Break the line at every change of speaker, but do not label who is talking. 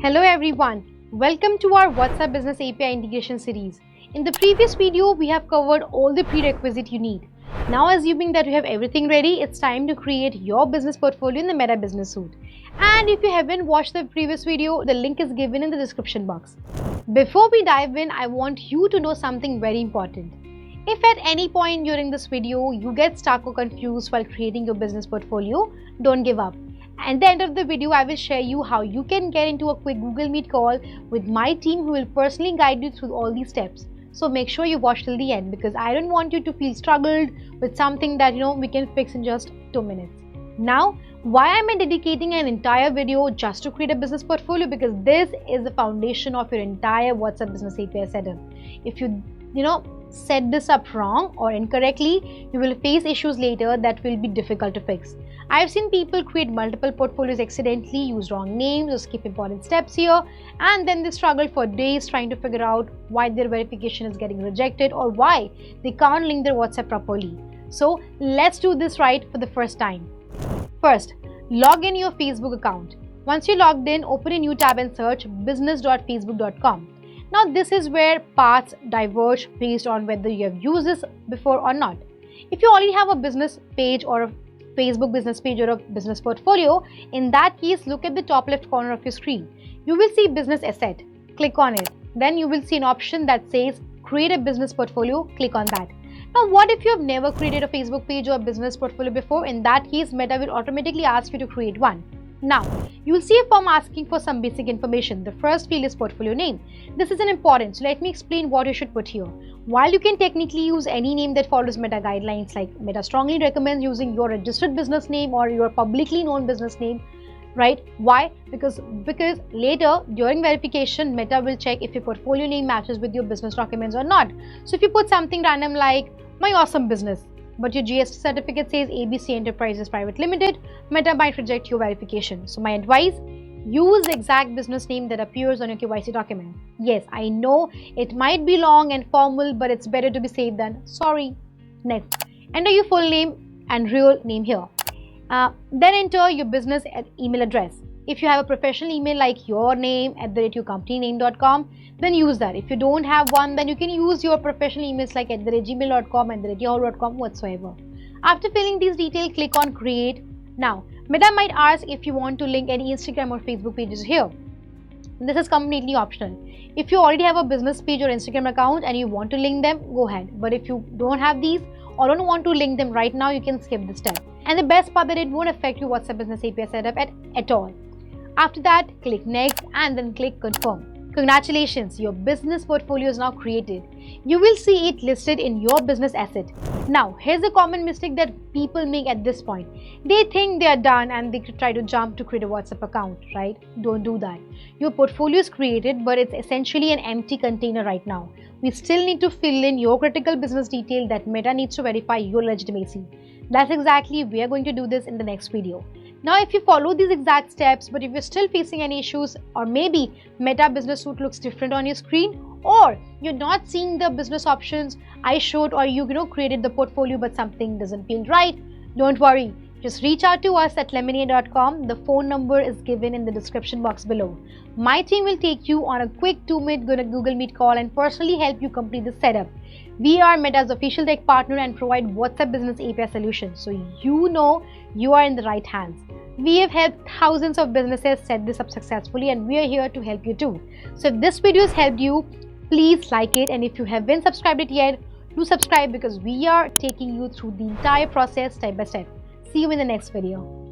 Hello everyone, welcome to our WhatsApp Business API integration series. In the previous video, we have covered all the prerequisites you need. Now assuming that you have everything ready, it's time to create your business portfolio in the Meta Business Suite. And if you haven't watched the previous video, the link is given in the description box. Before we dive in, I want you to know something very important. If at any point during this video you get stuck or confused while creating your business portfolio, don't give up. At the end of the video, I will share you how you can get into a quick Google Meet call with my team who will personally guide you through all these steps. So make sure you watch till the end because I don't want you to feel struggled with something that we can fix in just 2 minutes. Now, why am I dedicating an entire video just to create a business portfolio? Because this is the foundation of your entire WhatsApp Business API setup. If you set this up wrong or incorrectly, you will face issues later that will be difficult to fix. I've seen people create multiple portfolios accidentally, use wrong names or skip important steps here, and then they struggle for days trying to figure out why their verification is getting rejected or why they can't link their WhatsApp properly. So let's do this right for the first time. First, log in your Facebook account. Once you're logged in, open a new tab and search business.facebook.com. Now this is where paths diverge based on whether you have used this before or not. If you already have a business page or a Facebook business page or a business portfolio, in that case look at the top left corner of your screen. You will see business asset. Click on it. Then you will see an option that says create a business portfolio. Click on that. Now what if you have never created a Facebook page or a business portfolio before? In that case, Meta will automatically ask you to create one. Now, you will see a form asking for some basic information. The first field is portfolio name. This is important, so let me explain what you should put here. While you can technically use any name that follows Meta guidelines, like Meta strongly recommends using your registered business name or your publicly known business name, right? Why? Because later during verification, Meta will check if your portfolio name matches with your business documents or not. So if you put something random like my awesome business, but your GST certificate says ABC Enterprises Private Limited, Meta might reject your verification. So my advice, use the exact business name that appears on your KYC document. Yes, I know it might be long and formal, but it's better to be safe than sorry. Next, enter your full name and real name here. Then enter your business email address. If you have a professional email like your name @yourcompanyname.com, then use that. If you don't have one, then you can use your professional emails like @gmail.com, @yahoo.com, whatsoever. After filling these details, click on create. Now, Meta might ask if you want to link any Instagram or Facebook pages here. This is completely optional. If you already have a business page or Instagram account and you want to link them, go ahead. But if you don't have these or don't want to link them right now, you can skip this step. And the best part that it won't affect your WhatsApp Business API setup at all. After that, click next and then click confirm. Congratulations, your business portfolio is now created. You will see it listed in your business asset. Now, here's a common mistake that people make at this point. They think they are done and they try to jump to create a WhatsApp account, right? Don't do that. Your portfolio is created, but it's essentially an empty container right now. We still need to fill in your critical business detail that Meta needs to verify your legitimacy. That's exactly we are going to do this in the next video. Now, if you follow these exact steps, but if you're still facing any issues, or maybe Meta Business Suite looks different on your screen, or you're not seeing the business options I showed, or you created the portfolio but something doesn't feel right, don't worry. Just reach out to us at lemonade.com. The phone number is given in the description box below. My team will take you on a quick 2-minute Google Meet call and personally help you complete the setup. We are Meta's official tech partner and provide WhatsApp Business API solutions, so you are in the right hands. We have helped thousands of businesses set this up successfully and we are here to help you too. So if this video has helped you, please like it, and if you haven't subscribed it yet, do subscribe because we are taking you through the entire process step by step. See you in the next video.